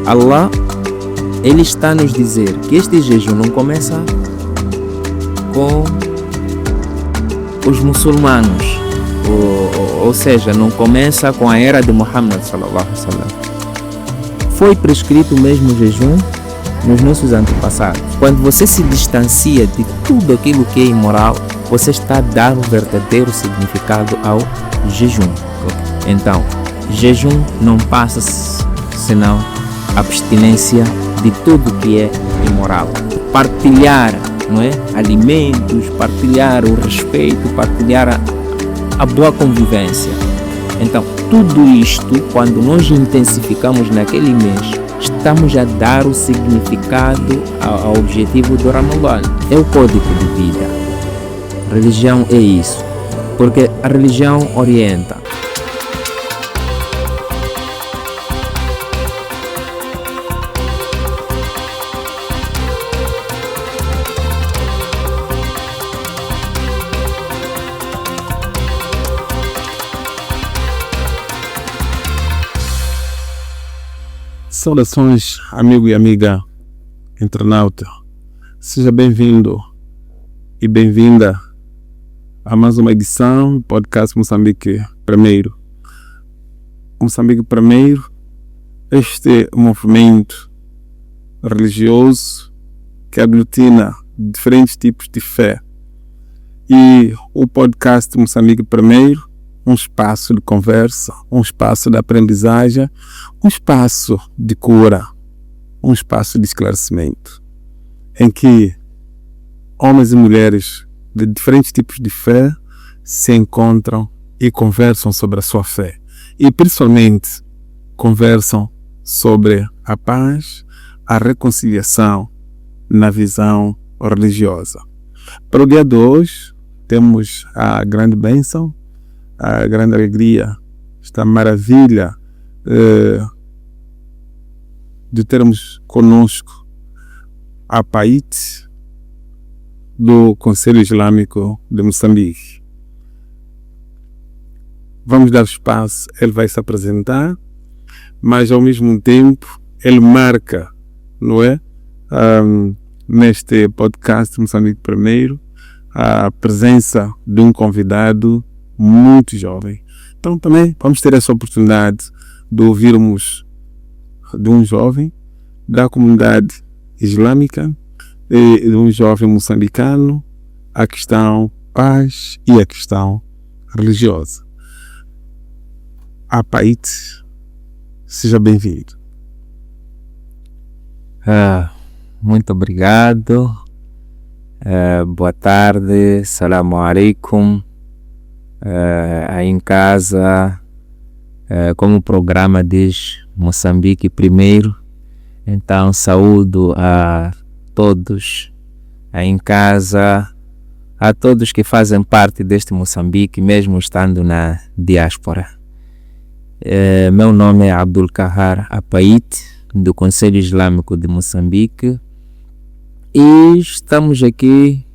Allah, Ele está a nos dizer que este jejum não começa com os muçulmanos, ou seja, não começa com a era de Muhammad sallallahu alaihi wasallam. Foi prescrito mesmo o jejum nos nossos antepassados. Quando você se distancia de tudo aquilo que é imoral, você está a dar o verdadeiro significado ao jejum. Então, jejum não passa senão abstinência de tudo que é imoral. Partilhar, não é? Alimentos, partilhar o respeito, partilhar a boa convivência. Então, tudo isto, quando nós intensificamos naquele mês, estamos a dar o significado ao objetivo do Ramadã. É o código de vida. A religião é isso, porque a religião orienta. Saudações, amigo e amiga internauta. Seja bem-vindo e bem-vinda a mais uma edição do podcast Moçambique Primeiro. Moçambique Primeiro, este movimento religioso que aglutina diferentes tipos de fé. E o podcast Moçambique Primeiro, um espaço de conversa, um espaço de aprendizagem, um espaço de cura, um espaço de esclarecimento, em que homens e mulheres de diferentes tipos de fé se encontram e conversam sobre a sua fé. E principalmente conversam sobre a paz, a reconciliação na visão religiosa. Para o dia de hoje, temos a grande bênção, a grande alegria, esta maravilha de termos conosco a Paite do Conselho Islâmico de Moçambique. Vamos dar espaço, ele vai se apresentar, mas ao mesmo tempo ele marca, não é? Neste podcast Moçambique Primeiro, a presença de um convidado muito jovem. Então também vamos ter essa oportunidade de ouvirmos de um jovem da comunidade islâmica e de um jovem moçambicano a questão paz e a questão religiosa. Paite, seja bem-vindo. Muito obrigado. Boa tarde. Salamu alaikum. Aí em casa, como o programa diz, Moçambique Primeiro, então saúdo a todos aí em casa, a todos que fazem parte deste Moçambique, mesmo estando na diáspora. Meu nome é Abdul Kahar Apaite, do Conselho Islâmico de Moçambique, e estamos aqui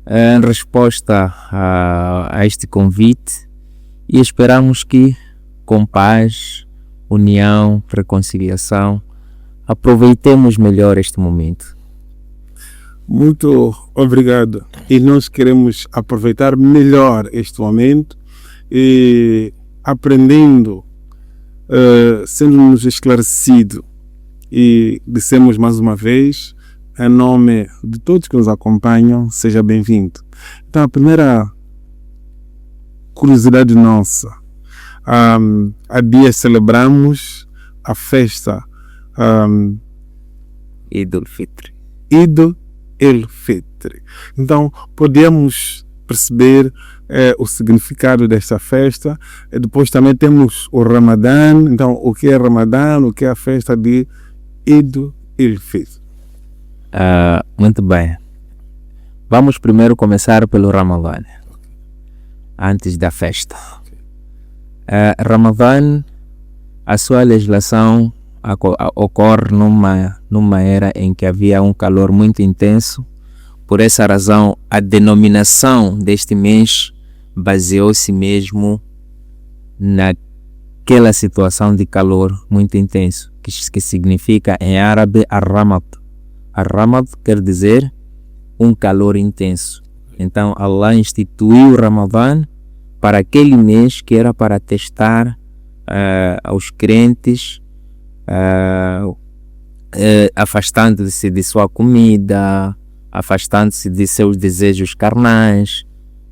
em resposta a este convite e esperamos que com paz, união, reconciliação, aproveitemos melhor este momento. Muito obrigado. E nós queremos aproveitar melhor este momento e aprendendo, sendo-nos esclarecido, e dissemos mais uma vez, em nome de todos que nos acompanham, seja bem-vindo. Então, a primeira curiosidade nossa, há dias celebramos a festa Eid al-Fitr. Eid al-Fitr. Então, podemos perceber o significado desta festa. E depois também temos o Ramadã. Então, o que é Ramadã? O que é a festa de Eid al-Fitr? Muito bem. Vamos primeiro começar pelo Ramadã, antes da festa. Ramadã, a sua legislação ocorre numa era em que havia um calor muito intenso. Por essa razão, a denominação deste mês baseou-se mesmo naquela situação de calor muito intenso. que significa em árabe ar-ramad. Ar-ramad quer dizer um calor intenso. Então Allah instituiu o Ramadã para aquele mês que era para testar aos crentes, afastando-se de sua comida, afastando-se de seus desejos carnais,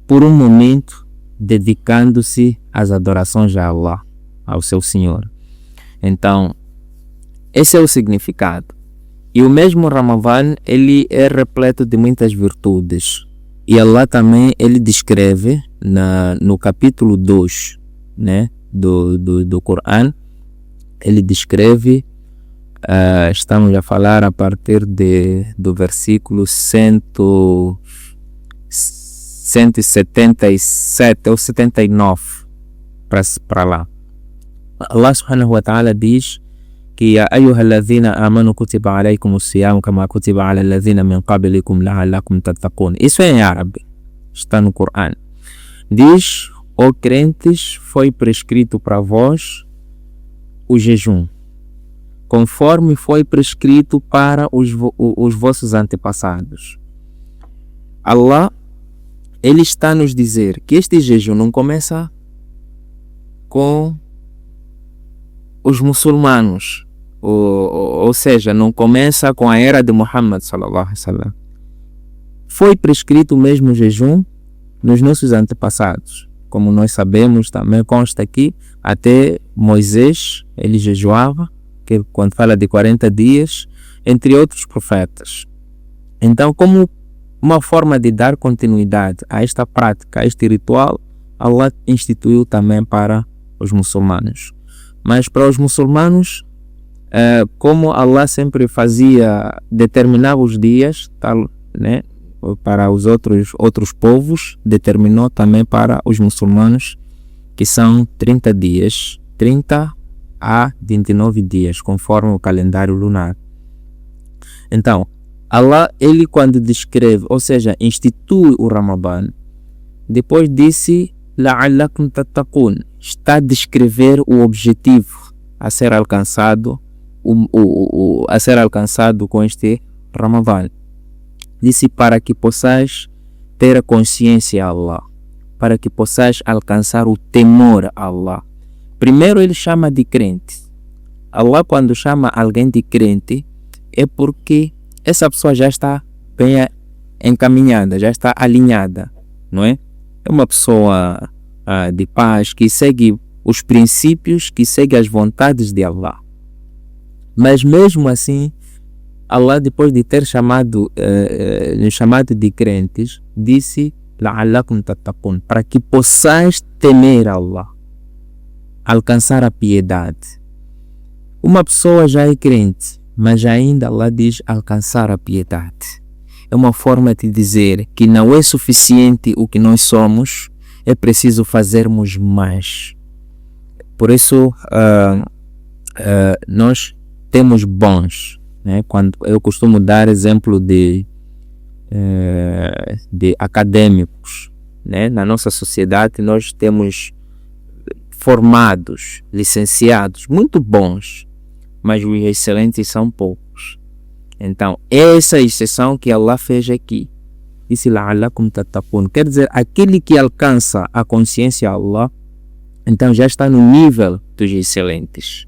por um momento dedicando-se às adorações a Allah, ao seu Senhor. Então, esse é o significado. E o mesmo Ramadã, ele é repleto de muitas virtudes. E Allah também, ele descreve no capítulo 2, né, do Corão, ele descreve, estamos a falar a partir do versículo 177 ou 79 para lá. Allah subhanahu wa ta'ala diz que ya ayyuhalladhina amanu kutiba alaykumus siyam kama kutiba ala alladhina min qablikum la'allakum tattaqun. Isso é em árabe, está no Corão. Diz: ó crentes, foi prescrito para vós o jejum, conforme foi prescrito para os vossos antepassados. Allah, ele está a nos dizer que este jejum não começa com os muçulmanos, ou seja, não começa com a era de Muhammad sallallahu alaihi wasallam. Foi prescrito o mesmo jejum nos nossos antepassados. Como nós sabemos, também consta aqui, até Moisés, ele jejuava, que quando fala de 40 dias, entre outros profetas. Então, como uma forma de dar continuidade a esta prática, a este ritual, Allah instituiu também para os muçulmanos. Mas para os muçulmanos, como Allah sempre determinava os dias, tal, né, para os outros povos, determinou também para os muçulmanos, que são 30 dias, 30 a 29 dias, conforme o calendário lunar. Então, Allah, ele quando descreve, ou seja, institui o Ramadã, depois disse la'allakum tattaqun, está a descrever o objetivo a ser alcançado, a ser alcançado com este Ramadã. Disse para que possais ter a consciência a Allah, para que possais alcançar o temor a Allah. Primeiro ele chama de crente. Allah, quando chama alguém de crente, é porque essa pessoa já está bem encaminhada, já está alinhada, não é? É uma pessoa de paz, que segue os princípios, que segue as vontades de Allah. Mas mesmo assim, Allah, depois de ter chamado de crentes, disse la'allakum tattaqun, para que possais temer Allah, alcançar a piedade. Uma pessoa já é crente, mas ainda Allah diz alcançar a piedade. É uma forma de dizer que não é suficiente o que nós somos, é preciso fazermos mais. Por isso, nós temos bons, né? Quando eu costumo dar exemplo de acadêmicos, né? Na nossa sociedade nós temos formados, licenciados, muito bons, mas os excelentes são poucos. Então, essa exceção que Allah fez aqui, disse la'allakum tattaqun, quer dizer, aquele que alcança a consciência a Allah, então já está no nível dos excelentes.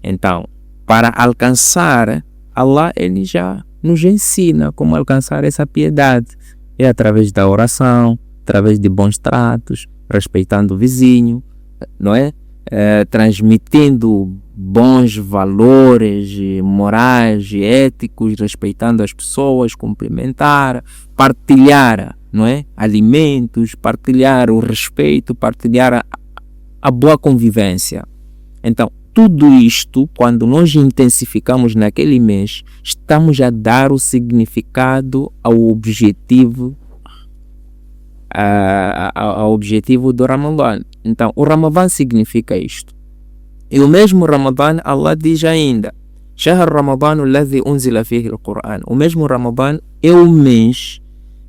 Então, para alcançar Allah, ele já nos ensina como alcançar essa piedade. É através da oração, através de bons tratos, respeitando o vizinho, não é? Transmitindo bons valores morais e éticos, respeitando as pessoas, cumprimentar, partilhar, não é? Alimentos, partilhar o respeito, partilhar a boa convivência. Então, tudo isto, quando nós intensificamos naquele mês, estamos a dar o significado ao objetivo do Ramadã. Então, o Ramadã significa isto. E o mesmo Ramadã, Allah diz ainda: Shahr Ramadã alladhi unzila fihi al-Qur'an. O mesmo Ramadã é o mês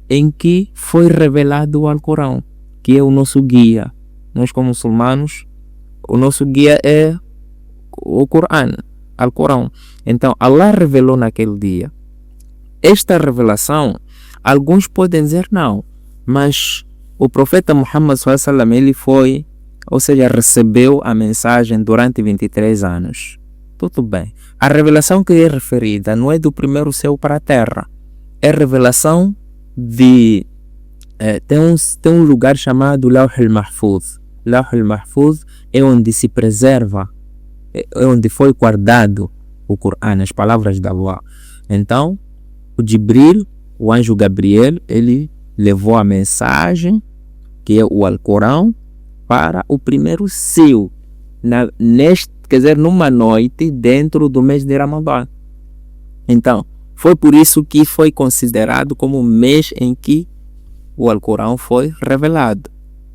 em que foi revelado o Alcorão, que é o nosso guia. Nós, como muçulmanos, o nosso guia é o Corão. Alcorão. Então, Allah revelou naquele dia. Esta revelação, alguns podem dizer não, mas o profeta Muhammad SAW, ele foi, ou seja, recebeu a mensagem durante 23 anos. Tudo bem. A revelação que é referida não é do primeiro céu para a terra. É revelação de... tem um lugar chamado Lawh al-Mahfuz. Lawh al-Mahfuz é onde se preserva, é onde foi guardado o Corão, as palavras de Allah. Então, o Jibril, o anjo Gabriel, ele levou a mensagem, que é o Alcorão, para o primeiro céu, numa noite dentro do mês de Ramadã. Então, foi por isso que foi considerado como o mês em que o Alcorão foi revelado.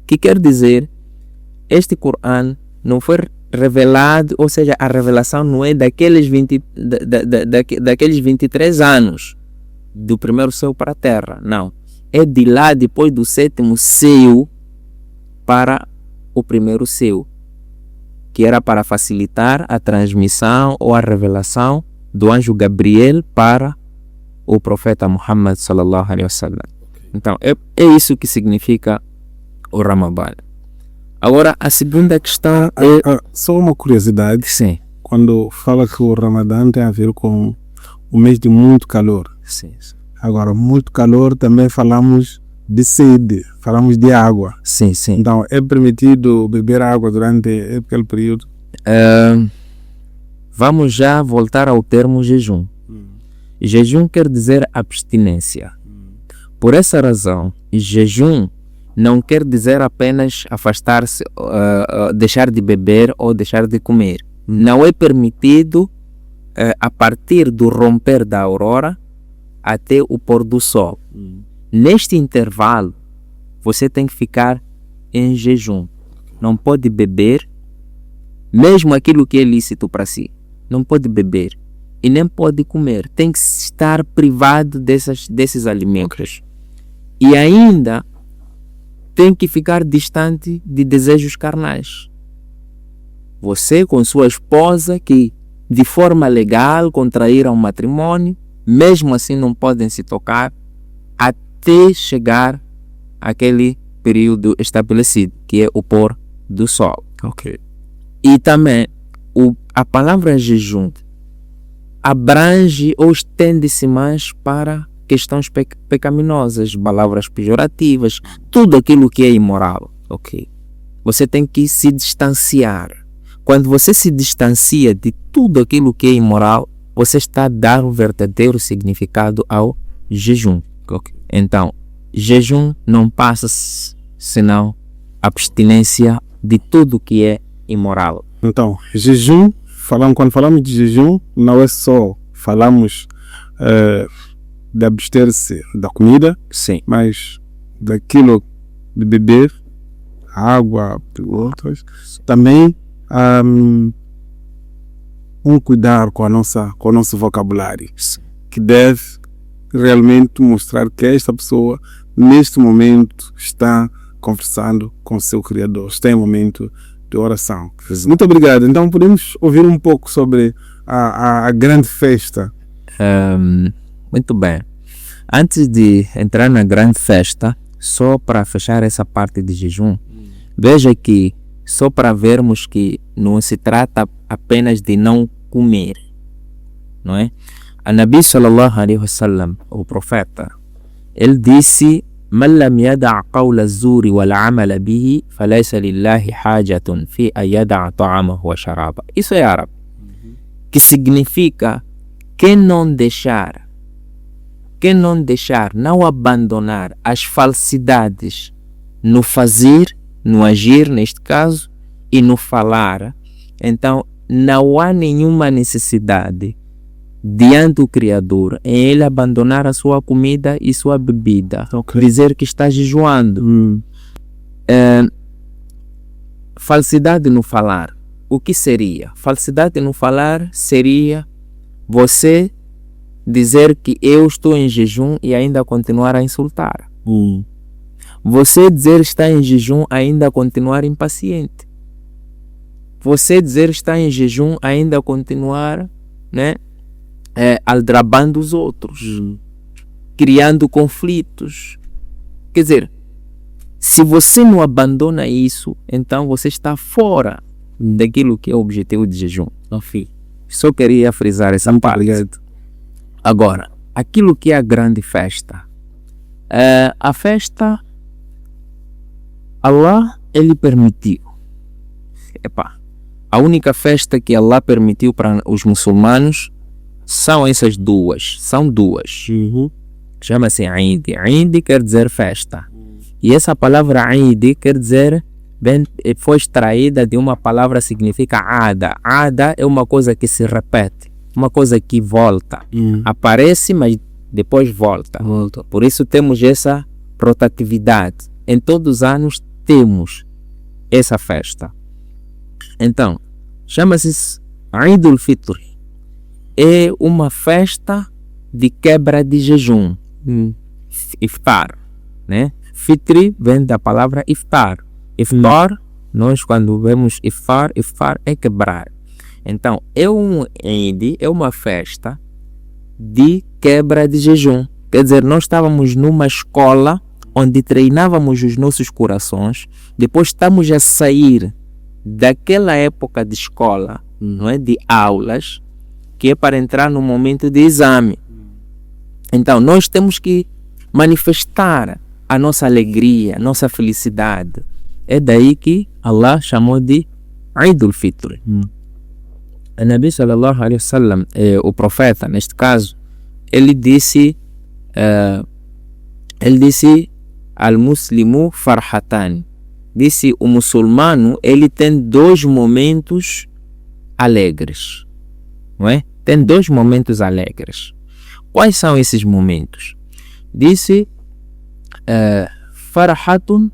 Que quer dizer, este Corão não foi revelado, ou seja, a revelação não é daqueles 23 anos do primeiro céu para a terra, não. É de lá, depois do sétimo céu, para o primeiro céu, que era para facilitar a transmissão ou a revelação do anjo Gabriel para o profeta Muhammad sallallahu alaihi wasallam. Então, é isso que significa o Ramadã. Agora, a segunda questão é... Só uma curiosidade. Sim. Quando fala que o Ramadã tem a ver com o mês de muito calor. Sim. Agora, muito calor também falamos de sede, falamos de água. Sim, sim. Então, é permitido beber água durante aquele período? Vamos já voltar ao termo jejum. Jejum quer dizer abstinência. Por essa razão, jejum não quer dizer apenas afastar-se, deixar de beber ou deixar de comer. Não é permitido a partir do romper da aurora até o pôr do sol. Neste intervalo, você tem que ficar em jejum. Não pode beber, mesmo aquilo que é lícito para si. Não pode beber e nem pode comer. Tem que estar privado desses alimentos. E ainda tem que ficar distante de desejos carnais. Você com sua esposa que de forma legal contraíram um matrimônio, mesmo assim não podem se tocar até chegar àquele período estabelecido, que é o pôr do sol. Ok. E também a palavra jejum abrange ou estende-se mais para questões pecaminosas, palavras pejorativas, tudo aquilo que é imoral. Ok. Você tem que se distanciar. Quando você se distancia de tudo aquilo que é imoral, você está a dar o verdadeiro significado ao jejum. Ok. Então, jejum não passa senão abstinência de tudo que é imoral. Então, jejum, quando falamos de jejum, não é só falamos de abster-se da comida, Sim. mas daquilo de beber, água, outras. Também cuidar com o nosso vocabulário, que deve realmente mostrar que esta pessoa neste momento está conversando com o seu Criador, está em momento de oração. Muito obrigado. Então podemos ouvir um pouco sobre a grande festa. Muito bem. Antes de entrar na grande festa, só para fechar essa parte de jejum, veja que só para vermos que não se trata apenas de não comer, não é? A Nabi sallallahu alaihi wasallam, o profeta, ele disse: "Man lam yada' qawla az-zuri wal 'amala bihi, falaysa lillahi hajatun fi an yada'a ta'amahu wa sharaba." Isso é árabe, que significa quem não deixar, não abandonar as falsidades no fazer, no agir, neste caso, e no falar, então não há nenhuma necessidade diante do Criador em ele abandonar a sua comida e sua bebida, dizer que está jejuando. Falsidade no falar. O que seria? Falsidade no falar seria você dizer que eu estou em jejum e ainda continuar a insultar. Você dizer que está em jejum ainda continuar impaciente. você dizer está em jejum ainda continuar, né, aldrabando os outros, criando conflitos. Quer dizer, se você não abandona isso, então você está fora daquilo que é o objetivo de jejum. Só queria frisar essa parte. Agora, aquilo que é a grande festa. A festa, Allah, Ele permitiu. A única festa que Allah permitiu para os muçulmanos são essas duas. São duas. Chama-se Eid. Eid quer dizer festa. E essa palavra Eid quer dizer, foi extraída de uma palavra que significa Ada. Ada é uma coisa que se repete, uma coisa que volta. Aparece, mas depois volta. Por isso temos essa rotatividade. Em todos os anos temos essa festa. Então, chama-se Eid al-Fitr. É uma festa de quebra de jejum. Iftar, né? Fitri vem da palavra iftar. Iftar, nós quando vemos iftar é quebrar. Então, é um Eid, é uma festa de quebra de jejum. Quer dizer, nós estávamos numa escola onde treinávamos os nossos corações, depois estamos a sair daquela época de escola, não é, de aulas, que é para entrar no momento de exame. Então, nós temos que manifestar a nossa alegria, a nossa felicidade. É daí que Allah chamou de Eid al-Fitr. O Nabi sallallahu alaihi wasallam, o profeta, neste caso, ele disse al-muslimu farhatan. Disse, o muçulmano, ele tem dois momentos alegres, não é? Tem dois momentos alegres. Quais são esses momentos? Disse, farhatun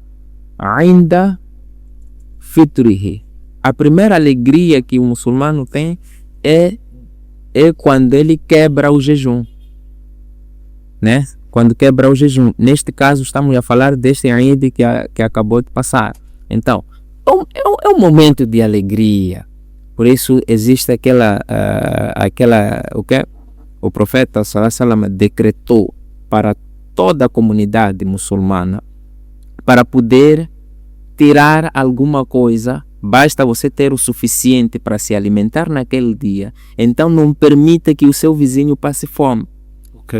ainda fitrihi. A primeira alegria que o muçulmano tem é quando ele quebra o jejum, né? Quando quebra o jejum. Neste caso estamos a falar deste Eid que acabou de passar. Então, é um momento de alegria. Por isso existe o profeta sallallahu alaihi wasallam decretou para toda a comunidade muçulmana, para poder tirar alguma coisa, basta você ter o suficiente para se alimentar naquele dia. Então não permita que o seu vizinho passe fome.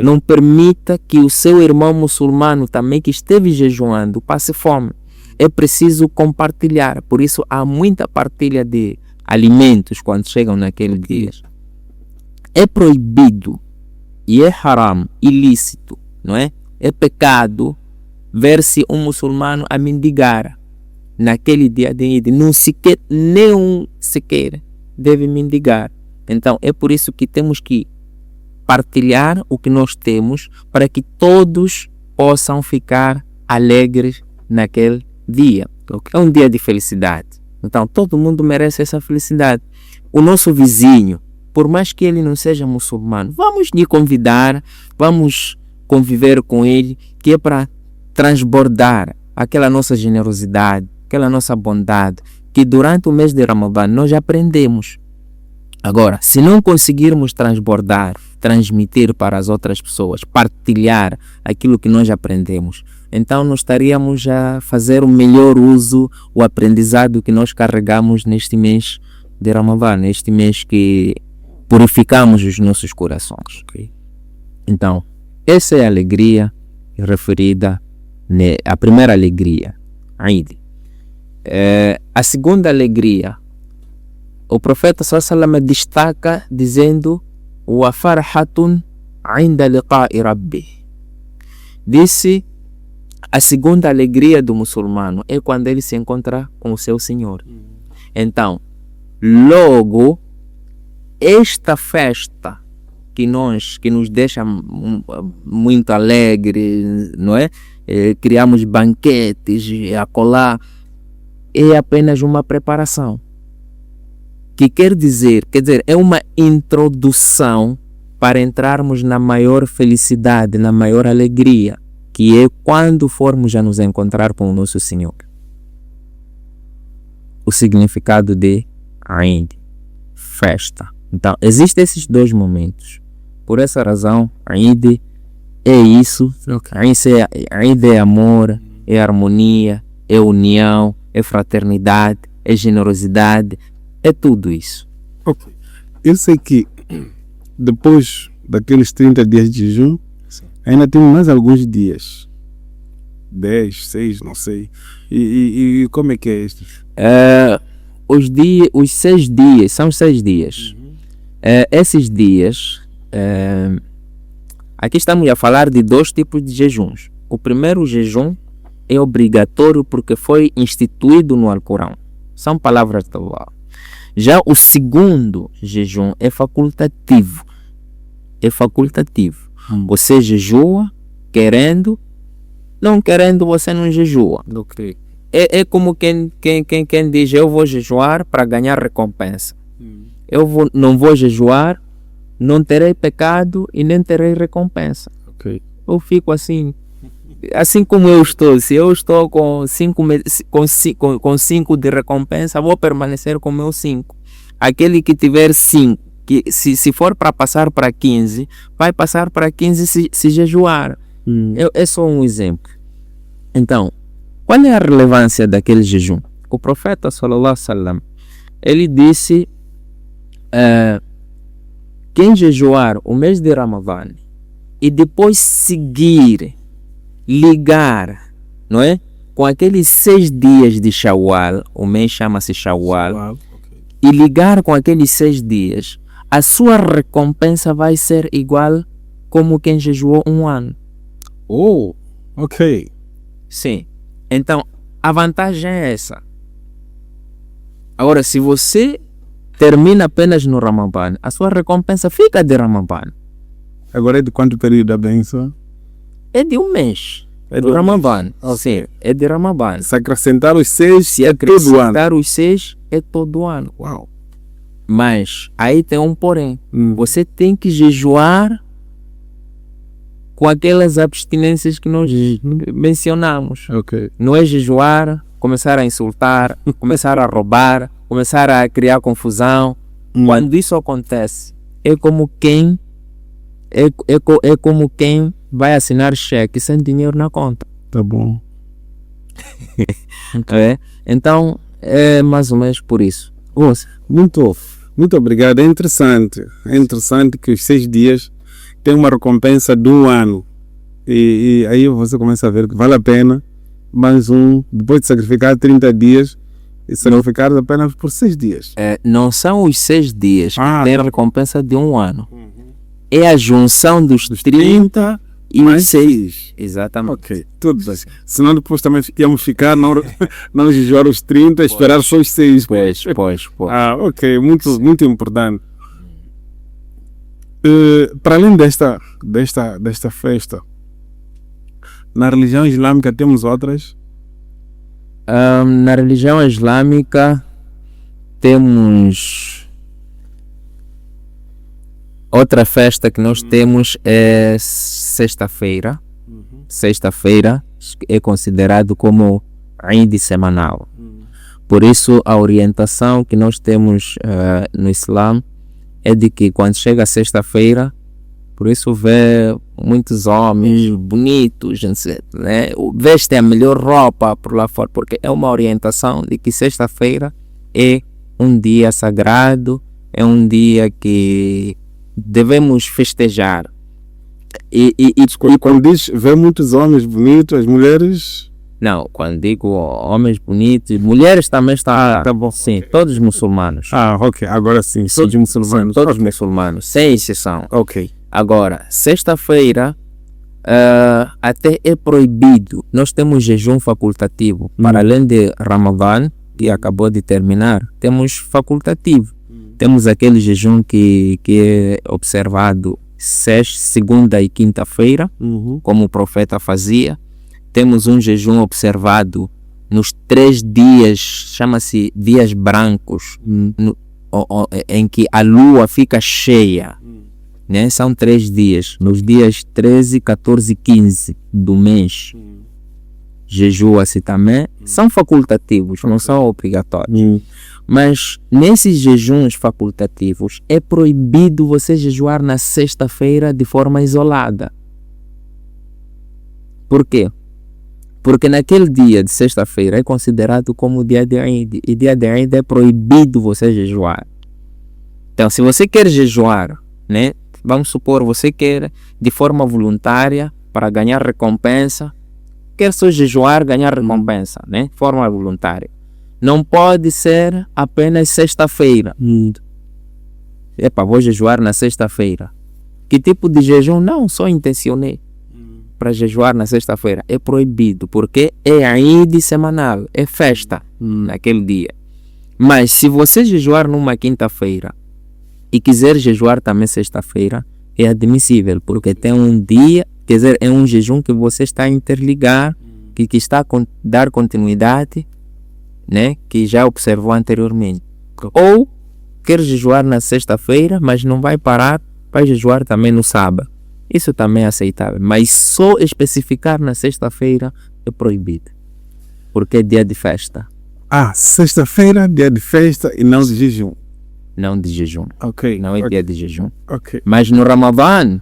Não permita que o seu irmão muçulmano também que esteve jejuando passe fome. É preciso compartilhar. Por isso há muita partilha de alimentos quando chegam naquele dia. É proibido e é haram, ilícito, não é? É pecado ver-se um muçulmano a mendigar naquele dia de Eid. Nenhum sequer deve mendigar. Então é por isso que temos que partilhar o que nós temos para que todos possam ficar alegres naquele dia. É um dia de felicidade. Então todo mundo merece essa felicidade. O nosso vizinho, por mais que ele não seja muçulmano, vamos lhe convidar, vamos conviver com ele, que é para transbordar aquela nossa generosidade, aquela nossa bondade, que durante o mês de Ramadã nós aprendemos. Agora, se não conseguirmos transbordar, transmitir para as outras pessoas, partilhar aquilo que nós aprendemos, então nós estaríamos a fazer o melhor uso, o aprendizado que nós carregamos neste mês de Ramadã, neste mês que purificamos os nossos corações. Então, essa é a alegria referida, a primeira alegria, Eid. A segunda alegria, o profeta sallallahu alaihi wasallam destaca dizendo wa farhatun inda liqa'i rabbi. Disse, a segunda alegria do muçulmano é quando ele se encontra com o seu Senhor. Então, logo, esta festa que nos deixa muito alegres, não é? Criamos banquetes, acolá, é apenas uma preparação. Que quer dizer, é uma introdução para entrarmos na maior felicidade, na maior alegria, que é quando formos a nos encontrar com o nosso Senhor. O significado de Eid, festa. Então, existem esses dois momentos. Por essa razão, Eid é isso. Eid é amor, é harmonia, é união, é fraternidade, é generosidade, é tudo isso. Ok. Eu sei que depois daqueles 30 dias de jejum, ainda tem mais alguns dias. 10, 6, não sei. E como é que é isto? Os 6 dias, são 6 dias. Esses dias, aqui estamos a falar de 2 tipos de jejuns. O primeiro jejum é obrigatório porque foi instituído no Alcorão. São palavras de Allah. Já o segundo jejum é facultativo. Você jejua querendo, não querendo você não jejua. Ok. É como quem diz, eu vou jejuar para ganhar recompensa. Não vou jejuar, não terei pecado e nem terei recompensa. Ok. Eu fico assim como eu estou. Se eu estou com 5 de recompensa, vou permanecer com meus 5. Aquele que tiver 5, que se for para passar para 15, vai passar para 15 se jejuar. É só um exemplo. Então, qual é a relevância daquele jejum? O profeta sallallahu alaihi wasallam, ele disse, quem jejuar o mês de Ramadã e depois ligar, não é? Com aqueles 6 dias de Shawwal, o mês chama-se Shawwal, Okay. E ligar com aqueles 6 dias, a sua recompensa vai ser igual como quem jejuou um ano. Oh, ok. Sim. Então, a vantagem é essa. Agora, se você termina apenas no Ramadã, a sua recompensa fica de Ramadã. Agora é de quanto período a benção? É de um mês. É do Ramadã. Sim, é de Ramadã. Se acrescentar os 6, Se é todo ano. acrescentar os 6, é todo ano. Uau. Mas aí tem um porém. Você tem que jejuar com aquelas abstinências que nós mencionamos. Ok. Não é jejuar, começar a insultar, começar a roubar, começar a criar confusão. Quando isso acontece, é como quem vai assinar cheque sem dinheiro na conta. Tá bom. Então, é mais ou menos por isso. Muito obrigado. É interessante que os 6 dias têm uma recompensa de um ano. E aí você começa a ver que vale a pena mais depois de sacrificar 30 dias e sacrificar apenas por 6 dias. Não são os 6 dias que têm a recompensa de um ano. É a junção dos 30 e os 6. Exatamente. Ok, tudo bem. Senão depois também íamos ficar, não jejuar os 30, esperar só os 6. Pois. Ok, muito importante. Para além desta festa, na religião islâmica temos outras? Na religião islâmica temos outra festa que nós temos é sexta-feira. Sexta-feira é considerado como Eid semanal. Por isso a orientação que nós temos no Islã é de que quando chega a sexta-feira, por isso vê muitos homens bonitos, né? Vestem a melhor roupa por lá fora, porque é uma orientação de que sexta-feira é um dia sagrado, é um dia que devemos festejar. E quando diz ver muitos homens bonitos, as mulheres... Não, quando digo homens bonitos, mulheres também está... Tá bom. Sim, todos muçulmanos. Ok, agora sim, todos muçulmanos. Todos muçulmanos, sem exceção. Ok. Agora, sexta-feira até é proibido. Nós temos jejum facultativo. Para além de Ramadã, que acabou de terminar, temos facultativo. Temos aquele jejum que é observado segunda e quinta-feira, como o profeta fazia. Temos um jejum observado nos 3 dias, chama-se dias brancos, em que a lua fica cheia. Né? São 3 dias, nos dias 13, 14 e 15 do mês. jejua-se também, são facultativos, não são obrigatórios. Mas nesses jejuns facultativos é proibido você jejuar na sexta-feira de forma isolada. Por quê? Porque naquele dia de sexta-feira é considerado como dia de Eid, e dia de Eid é proibido você jejuar. Então, se você quer jejuar, né, vamos supor, você quer de forma voluntária para ganhar recompensa, quer só jejuar, ganhar recompensa, né, de forma voluntária. Não pode ser apenas sexta-feira. Epa, vou jejuar na sexta-feira. Que tipo de jejum? Não, só intencionei para jejuar na sexta-feira. É proibido, porque é Eid semanal, é festa naquele dia. Mas se você jejuar numa quinta-feira e quiser jejuar também sexta-feira, é admissível, porque tem um dia, quer dizer, é um jejum que você está a interligar, que está a dar continuidade, né, que já observou anteriormente. Ou quer jejuar na sexta-feira, mas não vai parar, vai jejuar também no sábado. Isso também é aceitável, mas só especificar na sexta-feira é proibido, porque é dia de festa. Sexta-feira, dia de festa e não de jejum. Não de jejum. Ok. Não é dia de jejum. Ok. Mas no Ramadã,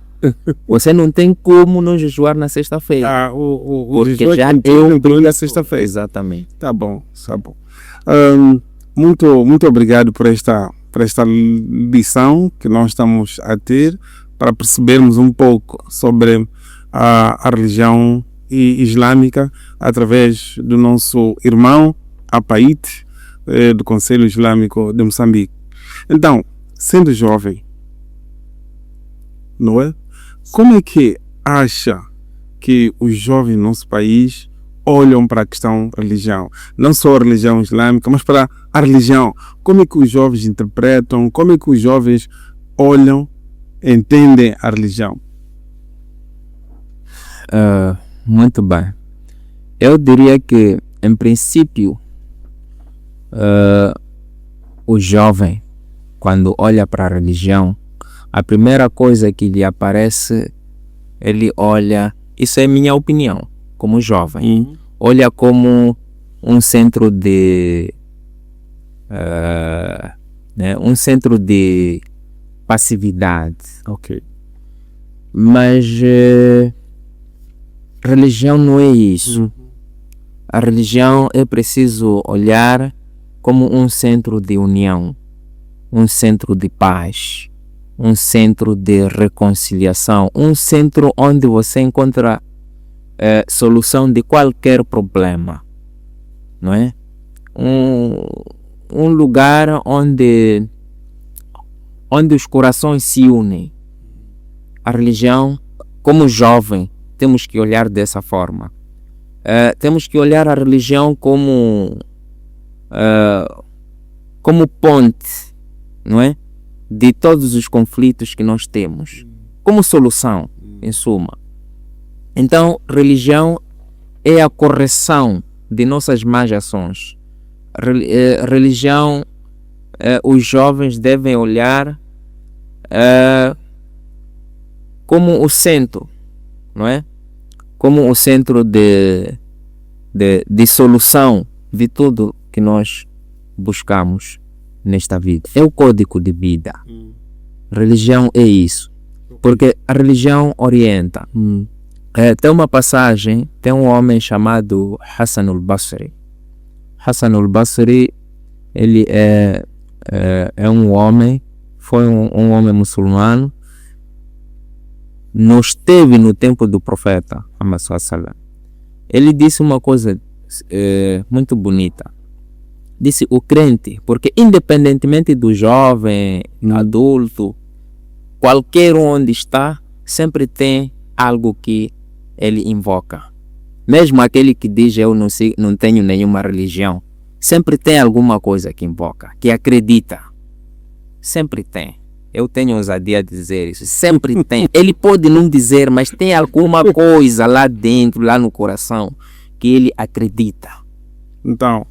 você não tem como não jejuar na sexta-feira. O porque jejum já inclui na sexta-feira. Exatamente. Tá bom, tá bom. Muito obrigado por esta lição que nós estamos a ter para percebermos um pouco sobre a religião islâmica através do nosso irmão Apaite, do Conselho Islâmico de Moçambique. Então, sendo jovem, não é? Como é que acha que os jovens no nosso país olham para a questão religião? Não só a religião islâmica, mas para a religião. Como é que os jovens interpretam? Como é que os jovens olham, entendem a religião? Muito bem. Eu diria que, em princípio, o jovem, quando olha para a religião, a primeira coisa que lhe aparece, ele olha, isso é minha opinião, como jovem, olha como um centro de um centro de passividade. Ok. Mas religião não é isso. A religião é preciso olhar como um centro de união, um centro de paz, um centro de reconciliação, um centro onde você encontra solução de qualquer problema, não é? Um lugar onde os corações se unem. A religião, como jovem, temos que olhar dessa forma. Temos que olhar a religião como ponte, não é? De todos os conflitos que nós temos, como solução, em suma. Então, religião é a correção de nossas más ações. Religião, os jovens devem olhar como o centro, não é? Como o centro de solução de tudo que nós buscamos nesta vida. É o código de vida. Religião é isso, porque a religião orienta. Tem uma passagem, tem um homem chamado Hassan al-Basri. Hassan al-Basri, ele é um homem, foi um homem muçulmano, não esteve no tempo do profeta Muhammad sallallahu. Ele disse uma coisa muito bonita. Disse o crente, porque independentemente do jovem, adulto, qualquer onde está, sempre tem algo que ele invoca. Mesmo aquele que diz eu não tenho nenhuma religião, sempre tem alguma coisa que invoca, que acredita. Sempre tem. Eu tenho ousadia de dizer isso. Sempre tem. Ele pode não dizer, mas tem alguma coisa lá dentro, lá no coração, que ele acredita. Então,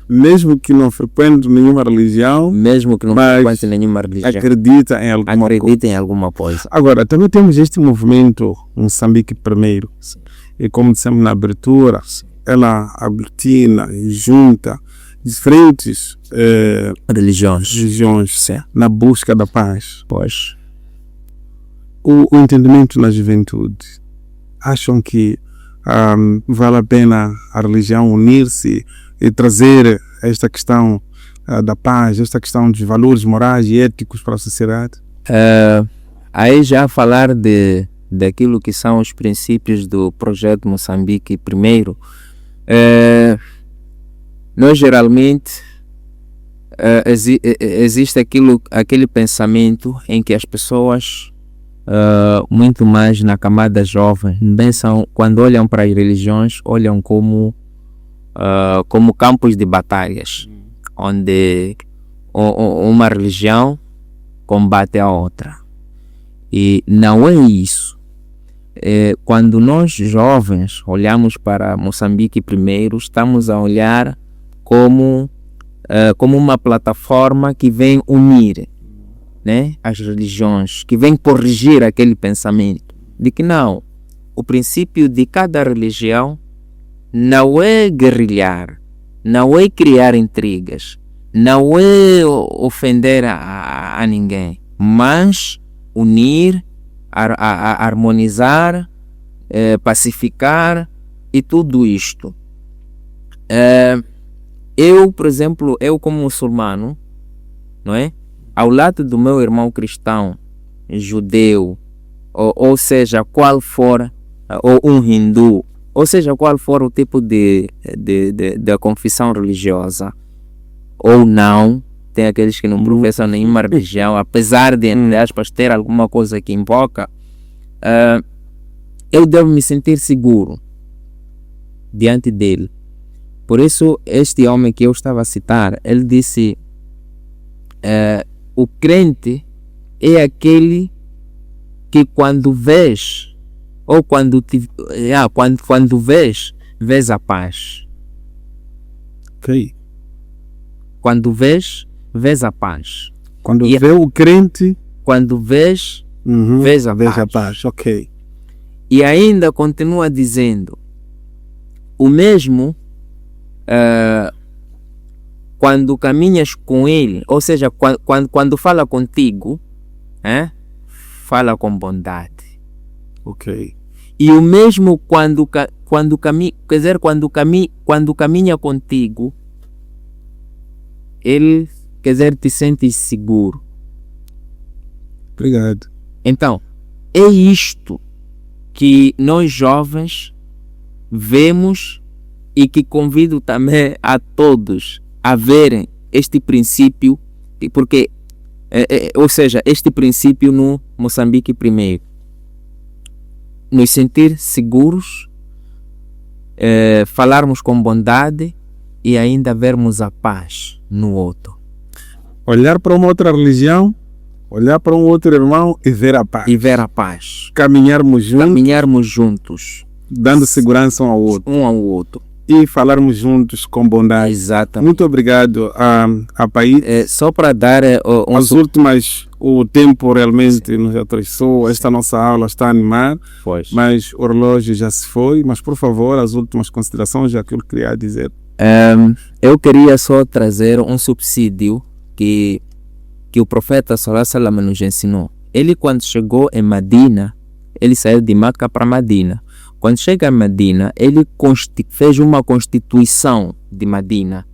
mesmo que não frequente nenhuma religião, acredita em alguma coisa. Agora, também temos este movimento Moçambique Primeiro. e como dissemos na abertura, ela aglutina e junta diferentes religiões na busca da paz. Pois. O entendimento na juventude, acham que vale a pena a religião unir-se e trazer esta questão da paz, esta questão dos valores morais e éticos para a sociedade? Aí já falar daquilo que são os princípios do projeto Moçambique primeiro, nós geralmente existe aquele pensamento em que as pessoas muito mais na camada jovem pensam, quando olham para as religiões, olham como campos de batalhas, onde uma religião combate a outra. E não é isso. Quando nós jovens olhamos para Moçambique primeiro, estamos a olhar como uma plataforma que vem unir, né, as religiões, que vem corrigir aquele pensamento de que não, o princípio de cada religião não é guerrilhar, não é criar intrigas, não é ofender a ninguém, mas unir, harmonizar, pacificar e tudo isto. Eu, por exemplo, como muçulmano, não é? Ao lado do meu irmão cristão, judeu, ou seja, qual for, ou um hindu, ou seja, qual for o tipo de confissão religiosa, ou não, tem aqueles que não professam nenhuma religião, apesar de, entre aspas, ter alguma coisa que invoca, eu devo me sentir seguro diante dele. Por isso, este homem que eu estava a citar, ele disse, o crente é aquele que quando vês, ou quando vês a paz. Ok. Quando vês a paz. Quando vê o crente, quando vês a paz. Ok. E ainda continua dizendo, o mesmo quando caminhas com ele, ou seja, quando fala contigo, fala com bondade. Ok. E o mesmo quando caminha contigo, ele, quer dizer, te sente seguro. Obrigado. Então, é isto que nós jovens vemos e que convido também a todos a verem este princípio, porque, ou seja, este princípio no Moçambique primeiro. Nos sentir seguros, falarmos com bondade e ainda vermos a paz no outro. Olhar para uma outra religião, olhar para um outro irmão e ver a paz. Caminharmos juntos. Dando segurança um ao outro. E falarmos juntos com bondade. Exatamente. Muito obrigado a País. Só para dar o tempo realmente nos atravessou. Esta nossa aula está a animar, mas o relógio já se foi. Mas por favor, as últimas considerações, aquilo que queria dizer. Eu queria só trazer um subsídio que o profeta Sallallahu Alaihi Wasallam nos ensinou. Ele, quando chegou em Medina, ele saiu de Meca para Medina. Quando chega a Medina, ele fez uma constituição de Medina.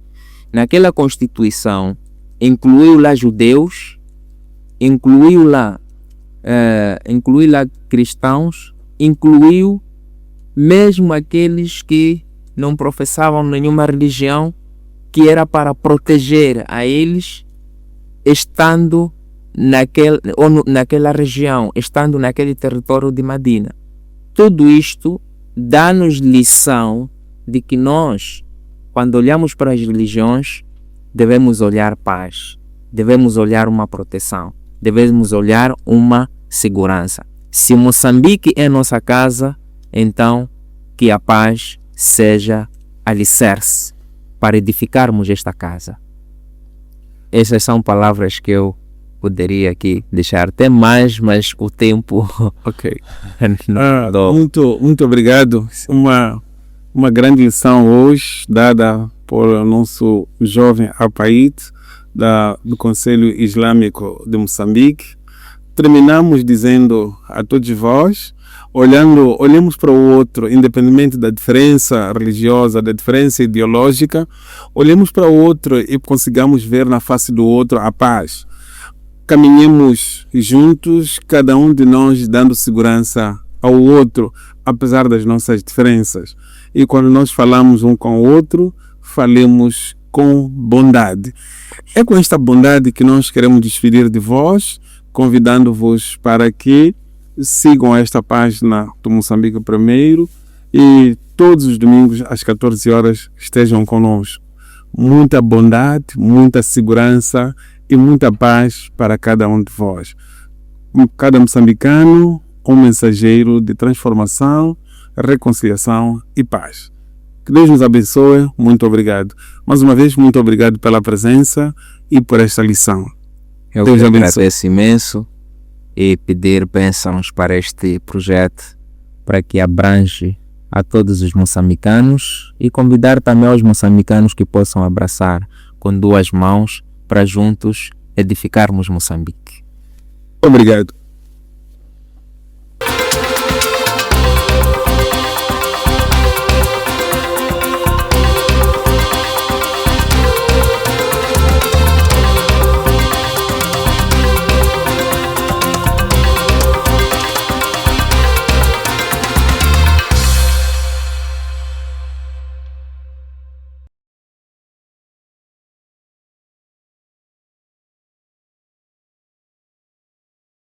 Naquela constituição, incluiu lá judeus, incluiu lá cristãos, incluiu mesmo aqueles que não professavam nenhuma religião, que era para proteger a eles, estando naquela região, estando naquele território de Medina. Tudo isto dá-nos lição de que nós, quando olhamos para as religiões, devemos olhar paz, devemos olhar uma proteção, devemos olhar uma segurança. Se Moçambique é nossa casa, então que a paz seja alicerce para edificarmos esta casa. Essas são palavras que eu poderia aqui deixar até mais, mas o tempo Ok. não dou. Muito obrigado. Uma grande lição hoje dada por o nosso jovem Apaid do Conselho Islâmico de Moçambique. Terminamos dizendo a todos vós, olhemos para o outro, independente da diferença religiosa, da diferença ideológica, olhemos para o outro e consigamos ver na face do outro a paz. Caminhemos juntos, cada um de nós dando segurança ao outro, apesar das nossas diferenças. E quando nós falamos um com o outro, falemos com bondade. É com esta bondade que nós queremos despedir de vós, convidando-vos para que sigam esta página do Moçambique Primeiro e todos os domingos às 14 horas estejam conosco. Muita bondade, muita segurança e muita paz para cada um de vós. Cada moçambicano, um mensageiro de transformação, reconciliação e paz. Que Deus nos abençoe. Muito obrigado. Mais uma vez, muito obrigado pela presença e por esta lição. Eu Deus abençoe. agradeço imenso e pedir bênçãos para este projeto, para que abrange a todos os moçambicanos e convidar também aos moçambicanos que possam abraçar com duas mãos para juntos edificarmos Moçambique. Obrigado.